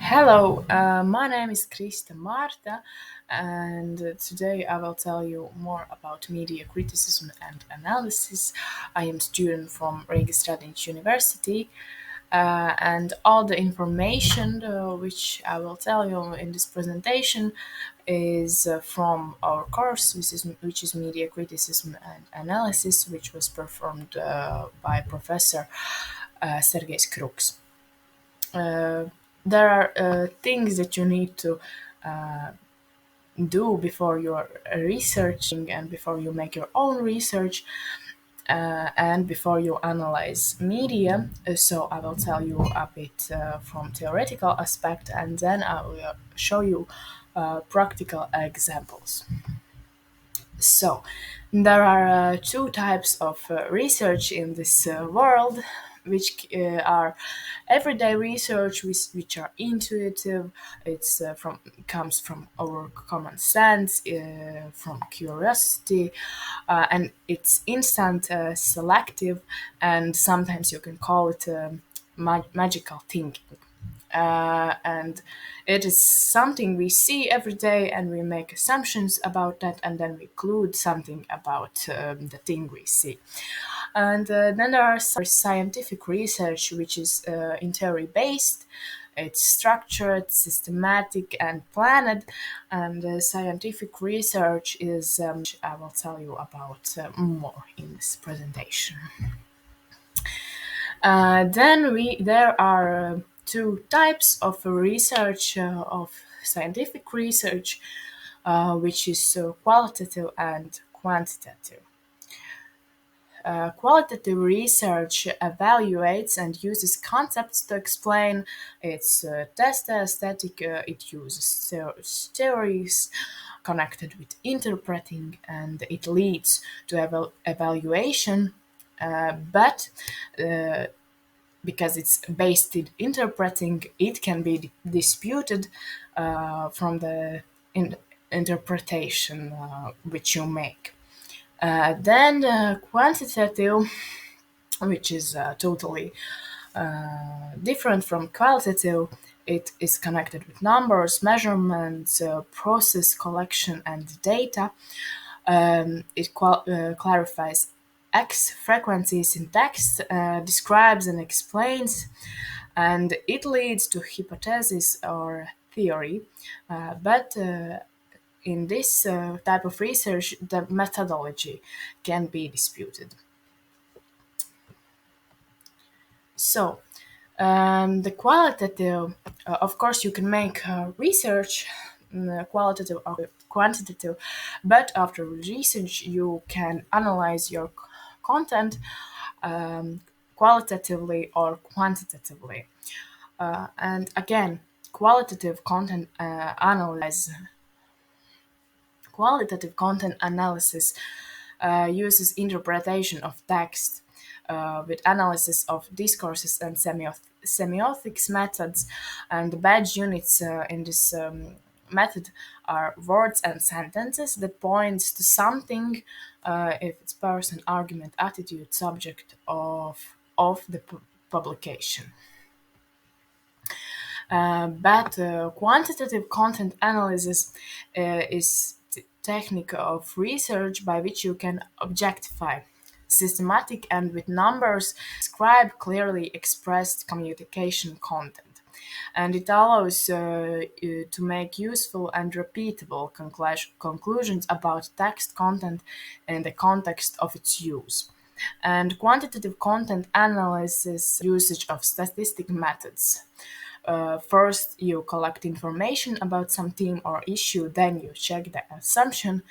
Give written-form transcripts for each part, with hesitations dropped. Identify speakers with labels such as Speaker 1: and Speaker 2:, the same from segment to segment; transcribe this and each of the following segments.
Speaker 1: Hello, my name is Krista Marta, and today I will tell you more about media criticism and analysis. I am student from Riga Student University, and all the information which I will tell you in this presentation is from our course, which is media criticism and analysis, which was performed by Professor Sergei Skruks. Uh, there are things that you need to uh, do before you're researching and before you make your own research and before you analyze media. So I will tell you a bit from theoretical aspect, and then I will show you practical examples. So, there are two types of research in this world, which are everyday research, which are intuitive. It's from comes from our common sense, from curiosity, and it's instant, selective, and sometimes you can call it magical thinking. And it is something we see every day, and we make assumptions about that, and then we conclude something about the thing we see. And then there are scientific research, which is in theory based. It's structured, systematic, and planned. And scientific research is, I will tell you about more in this presentation. Then there are two types of research, of scientific research, which is qualitative and quantitative. Qualitative research evaluates and uses concepts to explain. It's test aesthetic, it uses theories connected with interpreting, and it leads to evaluation. But because it's based in interpreting, it can be disputed from the interpretation which you make. Then quantitative, which is totally different from qualitative. It is connected with numbers, measurements, process collection, and data. It clarifies X frequencies in text, describes and explains, and it leads to hypothesis or theory. But in this type of research, the methodology can be disputed. So, the qualitative, of course, you can make research, qualitative or quantitative, but after research, you can analyze your content qualitatively or quantitatively. And again, qualitative content analysis uses interpretation of text with analysis of discourses and semiotics methods. And the badge units in this method are words and sentences that points to something, if it's person, argument, attitude, subject of the publication. But quantitative content analysis is technique of research by which you can objectify, systematic and with numbers, describe clearly expressed communication content. And it allows you to make useful and repeatable conclusions about text content in the context of its use. And quantitative content analysis usage of statistic methods. First, you collect information about some theme or issue, then you check the assumption.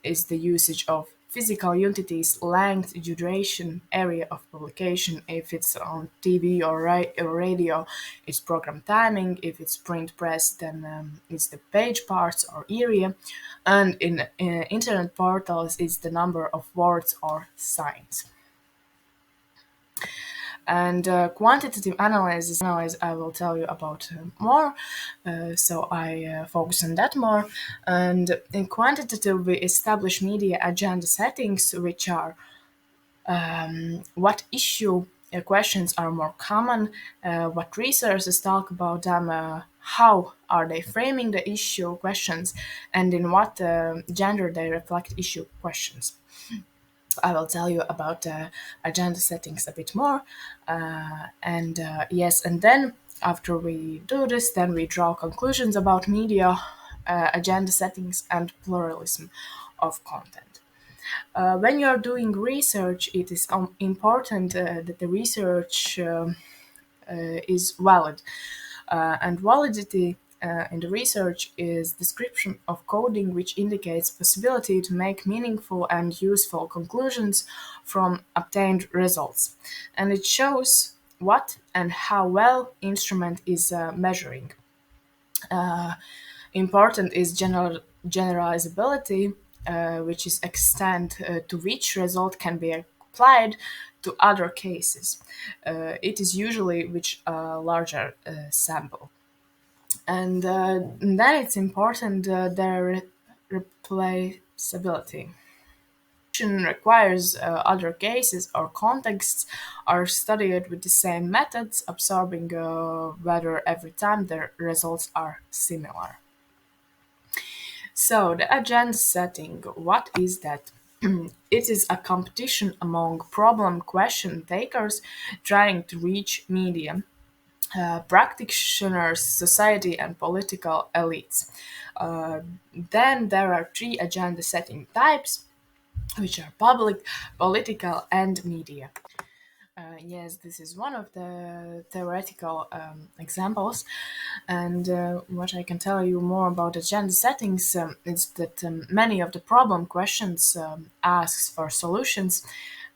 Speaker 1: Is the usage of physical unities, length, duration, area of publication. If it's on TV or radio, it's program timing. If it's print press, then it's the page parts or area. And in internet portals, it's the number of words or signs. And quantitative analysis, I will tell you about more. So I focus on that more. And in quantitative, we establish media agenda settings, which are what issue questions are more common, what researchers talk about them, how are they framing the issue questions, and in what gender they reflect issue questions. I will tell you about agenda settings a bit more. And yes, and then after we do this, then we draw conclusions about media, agenda settings, and pluralism of content. When you are doing research, it is important that the research is valid. And validity in the research is description of coding which indicates possibility to make meaningful and useful conclusions from obtained results. And it shows what and how well instrument is measuring. Important is generalizability, which is extent to which result can be applied to other cases. It is usually which larger sample. And then it's important their replaceability requires other cases or contexts are studied with the same methods, absorbing whether every time the results are similar. So, the agenda setting, what is that? It is a competition among problem question takers trying to reach medium practitioners, society, and political elites. Then there are three agenda setting types, which are public, political, and media. Yes, this is one of the theoretical examples. And what I can tell you more about agenda settings is that many of the problem questions asks for solutions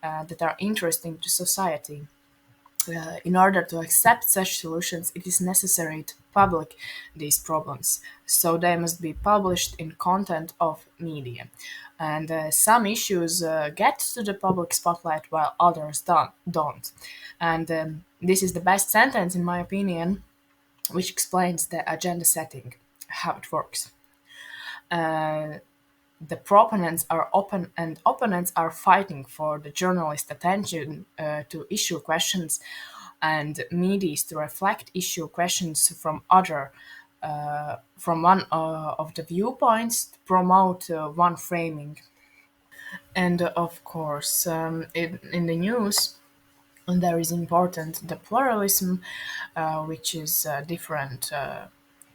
Speaker 1: that are interesting to society. In order to accept such solutions, it is necessary to publish these problems. So they must be published in content of media. And some issues get to the public spotlight while others don't. And this is the best sentence, in my opinion, which explains the agenda setting, how it works. The proponents are open and opponents are fighting for the journalist attention to issue questions and medias to reflect issue questions from one of the viewpoints to promote one framing. And of course, in the news, there is important the pluralism, which is different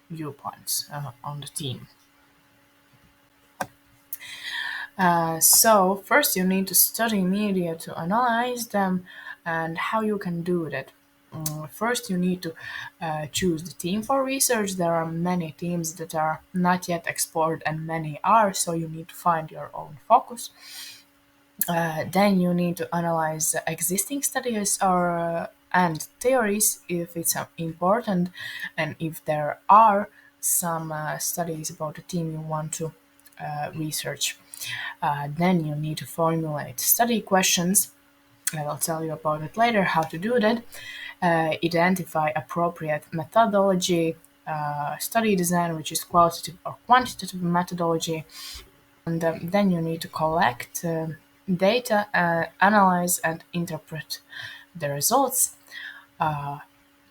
Speaker 1: viewpoints on the team. So first you need to study media to analyze them and how you can do that. First you need to choose the team for research. There are many teams that are not yet explored and many are, so you need to find your own focus. Then you need to analyze existing studies or and theories if it's important, and if there are some studies about the theme you want to research. Then you need to formulate study questions. I will tell you about it later how to do that. Identify appropriate methodology, study design, which is qualitative or quantitative methodology, and then you need to collect data, analyze and interpret the results,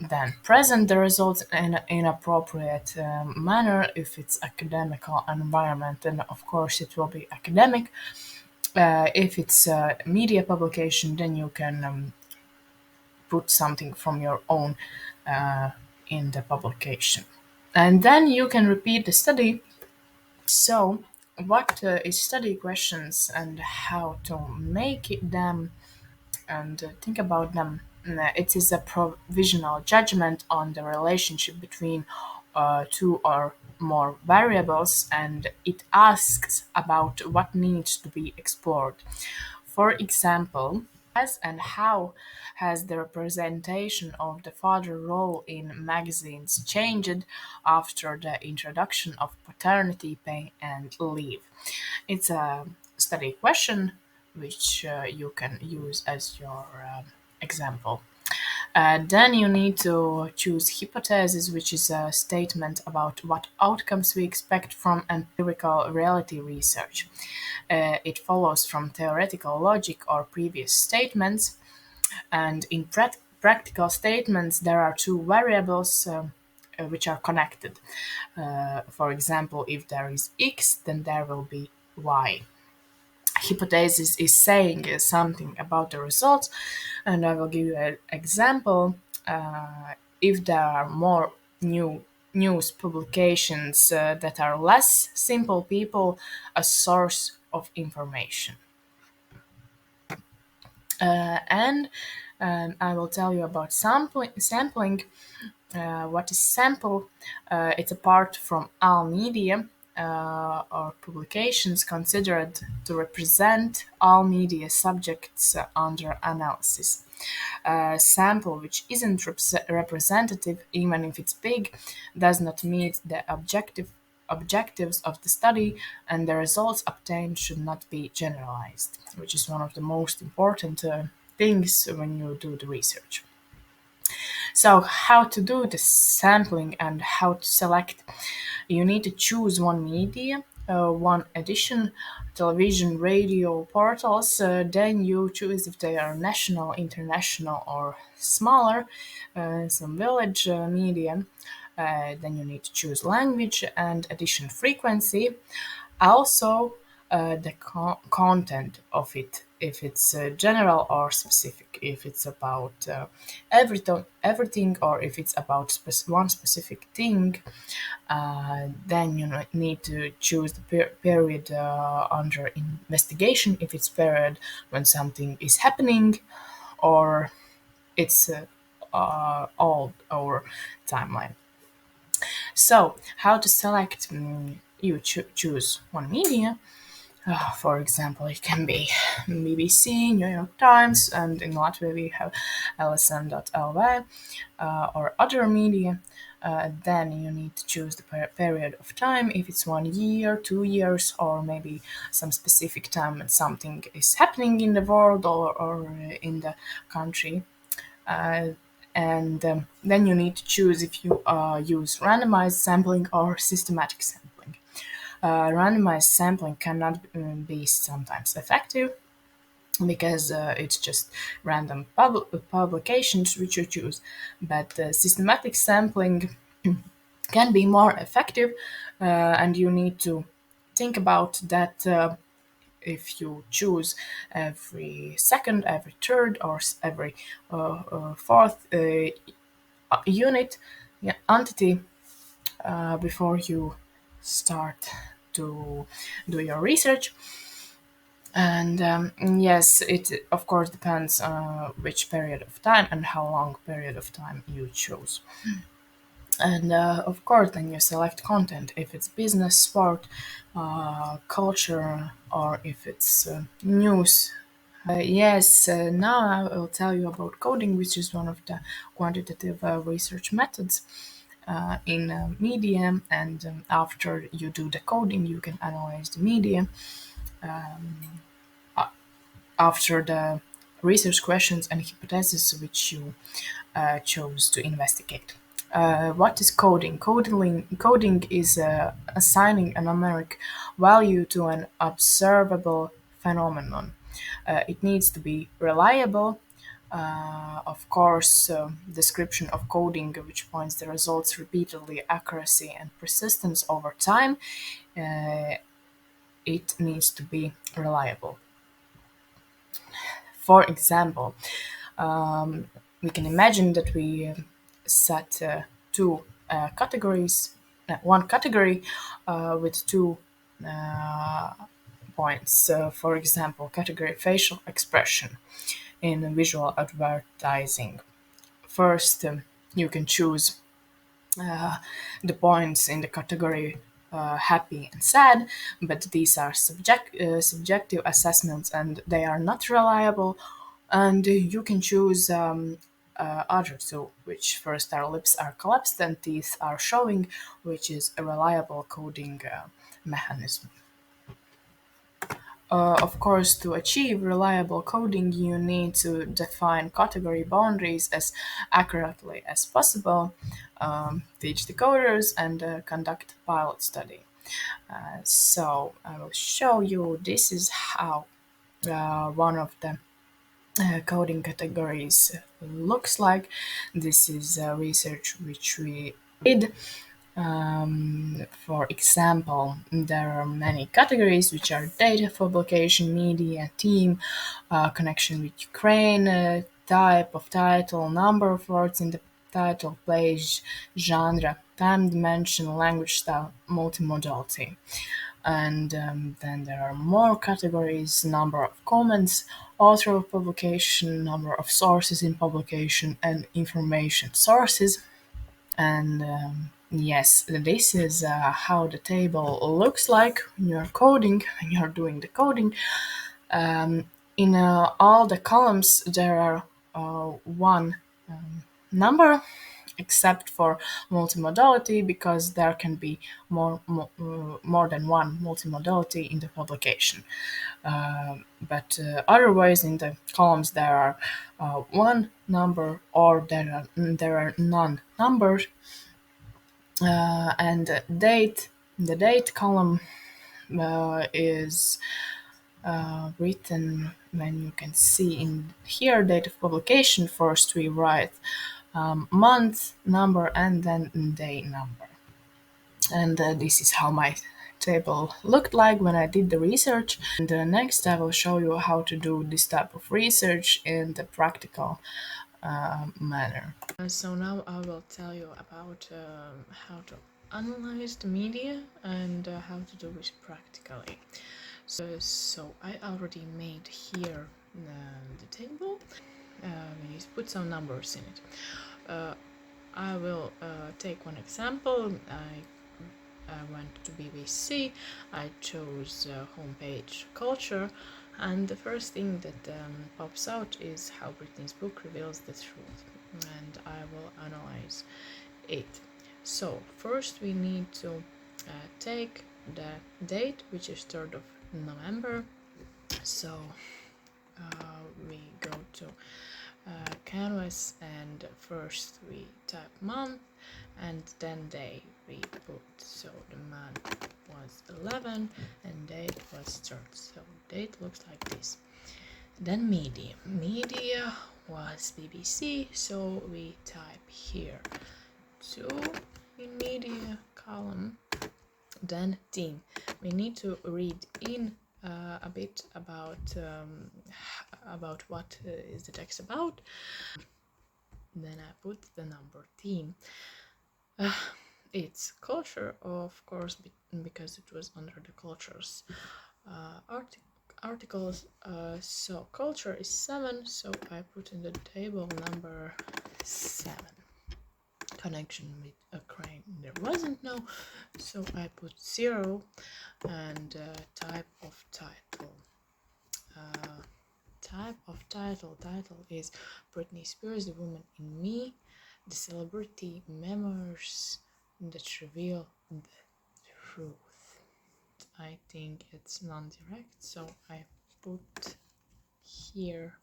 Speaker 1: then present the results in an appropriate manner if it's academical environment, and of course it will be academic. If it's a media publication, then you can put something from your own in the publication, and then you can repeat the study. So what is study questions and how to make them and think about them. It is a provisional judgment on the relationship between two or more variables, and it asks about what needs to be explored. For example, as and how has the representation of the father role in magazines changed after the introduction of paternity pay and leave? It's a study question which you can use as your example. Then you need to choose hypothesis, which is a statement about what outcomes we expect from empirical reality research. It follows from theoretical logic or previous statements. And in practical statements, there are two variables which are connected. For example, if there is x, then there will be y. Hypothesis is saying something about the results, and I will give you an example. If there are more new news publications that are less simple people a source of information. And I will tell you about sampling. What is sample? It's apart from all media or publications considered to represent all media subjects under analysis. Sample which isn't representative, even if it's big, does not meet the objectives of the study, and the results obtained should not be generalized, which is one of the most important things when you do the research. So, how to do the sampling and how to select? You need to choose one media, one edition, television, radio, portals. Then you choose if they are national, international, or smaller, some village media. Then you need to choose language and edition frequency. Also, the content of it, if it's general or specific, if it's about everything, or if it's about one specific thing. Then you need to choose the period under investigation, if it's period when something is happening, or it's all our timeline. So, how to select? You choose one media. For example, it can be BBC, New York Times, and in Latvia we have lsm.lv or other media. Then you need to choose the period of time, if it's 1 year, 2 years, or maybe some specific time when something is happening in the world or in the country. And then you need to choose if you use randomized sampling or systematic sampling. Randomized sampling cannot be sometimes effective because it's just random publications which you choose, but systematic sampling can be more effective, and you need to think about that. If you choose every second, every third, or every fourth unit, yeah, entity, before you start to do your research. And yes, it of course depends which period of time and how long period of time you choose. And of course, then you select content, if it's business, sport, culture, or if it's news. Yes, now I will tell you about coding, which is one of the quantitative research methods in media. And after you do the coding, you can analyze the media. After the research questions and hypotheses which you chose to investigate. What is coding? Coding is assigning a numeric value to an observable phenomenon. It needs to be reliable. Of course, description of coding, which points the results repeatedly, accuracy and persistence over time. It needs to be reliable. For example, we can imagine that we set two categories, one category with two points. For example, category facial expression in visual advertising. First, you can choose the points in the category happy and sad, but these are subjective assessments and they are not reliable. And you can choose other two, which first our lips are collapsed and teeth are showing, which is a reliable coding mechanism. Of course, to achieve reliable coding, you need to define category boundaries as accurately as possible, teach the coders, and conduct pilot study. So I will show you. This is how one of the coding categories looks like. This is research which we did. For example, there are many categories which are data for publication, media, team, connection with Ukraine, type of title, number of words in the title, place, genre, time dimension, language style, multimodality. And then there are more categories: number of comments, author of publication, number of sources in publication, and information sources. And yes, this is how the table looks like when you're coding, when you're doing the coding. In all the columns, there are one number, except for multimodality, because there can be more than one multimodality in the publication. But otherwise, in the columns, there are one number, or there are none numbers. And the date column is written when you can see in here date of publication. First we write month number and then day number. And this is how my table looked like when I did the research. And next I will show you how to do this type of research in the practical manner. So now I will tell you about how to analyze the media and how to do it practically. So I already made here the table. We put some numbers in it. I will take one example. I went to BBC. I chose homepage culture, and the first thing that pops out is how Britney's book reveals the truth, and I will analyze it. So first we need to take the date, which is 3rd of November. So we go to canvas, and first we type month and then day we put. So the month was 11 and date was 3rd. So date looks like this. Then media was BBC, so we type here 2 in media column. Then team, we need to read in a bit about what is the text about. Then I put the number team. It's culture, of course, because it was under the cultures articles. So culture is 7, so I put in the table number 7. Connection with Ukraine, there wasn't no, so I put 0. And type of title. Type of title is Britney Spears, The Woman in Me, the celebrity memoirs that reveal the truth. I think it's non-direct, so I put here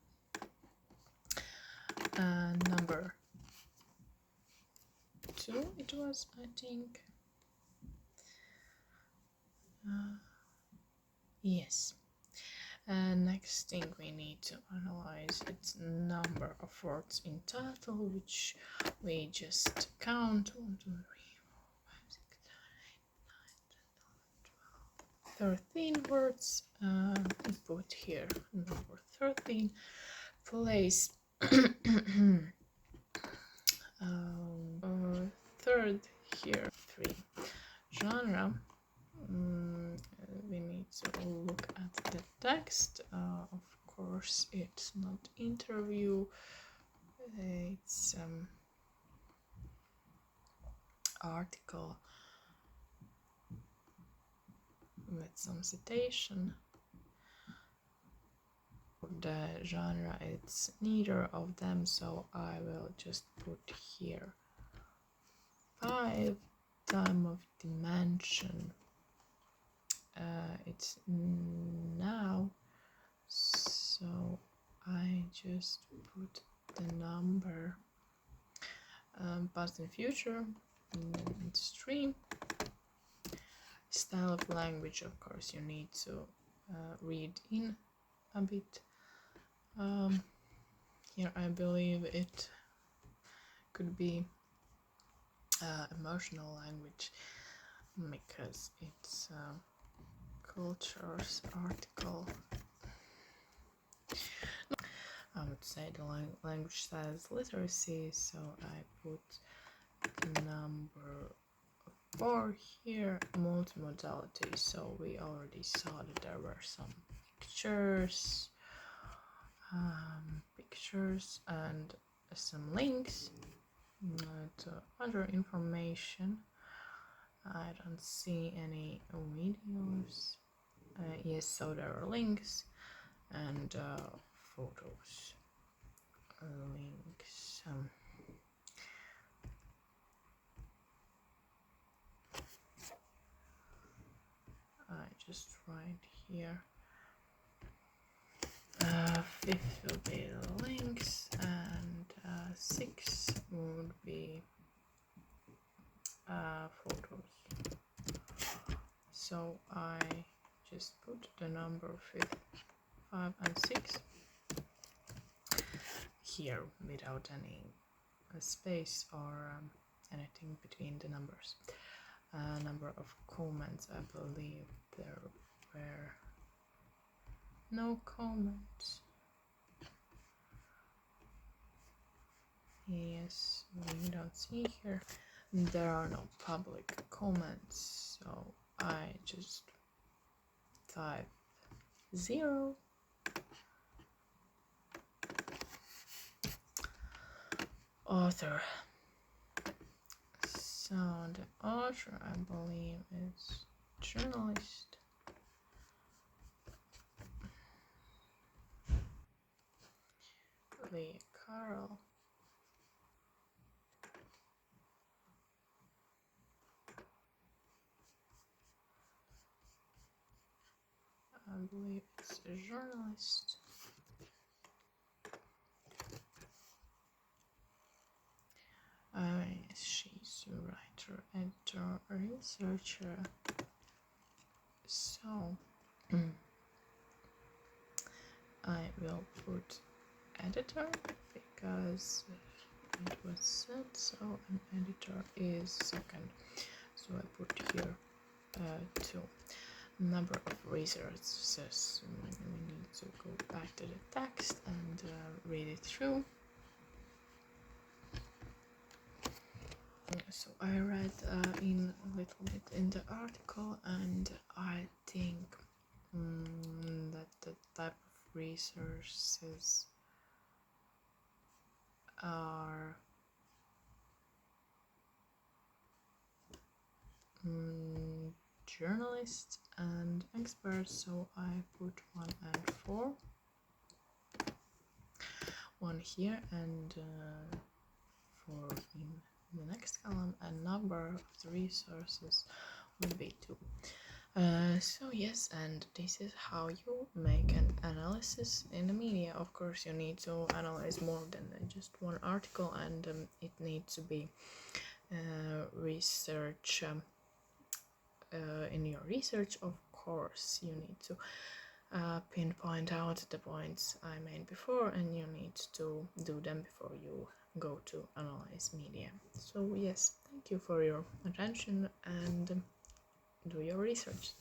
Speaker 1: number 2, it was, I think. Yes. And next thing we need to analyze its number of words in title, which we just count 1, 2, 3, 4, 5, 6, 7, 8, 9, 10, 11, 12, 13 words. We put here number 13. Place 3rd here 3. Genre. We need to look at the text. Of course, it's not interview. It's article with some citation. The genre, it's neither of them, so I will just put here 5. Time of dimension. It's now, so I just put the number. Past and future, stream. Style of language, of course, you need to read in a bit. Here I believe it could be emotional language because it's cultures article. I would say the language says literacy, so I put the number 4 here, multimodality. So we already saw that there were some pictures, and some links to other information. I don't see any videos. Yes, so there are links and photos. Links. I just write here. 5 will be the links, and 6 would be photos. So I just put the number 5 and 6 here without any space or anything between the numbers. Number of comments, I believe there were no comments. Yes, we don't see here. There are no public comments, so I just type 0. Author. So the author, I believe, is journalist. Lee Carl. I believe it's a journalist. She's a writer, editor, researcher. So I will put editor because it was said so, an editor is second. So I put here 2. Number of resources. We need to go back to the text and read it through. So I read in a little bit in the article, and I think that the type of resources are journalists and experts, so I put 1 and 4. 1 here and 4 in the next column, and number of the resources would be 2. So yes, and this is how you make an analysis in the media. Of course, you need to analyze more than just one article, and it needs to be research. In your research, of course, you need to pinpoint out the points I made before, and you need to do them before you go to analyze media. So yes, thank you for your attention, and do your research.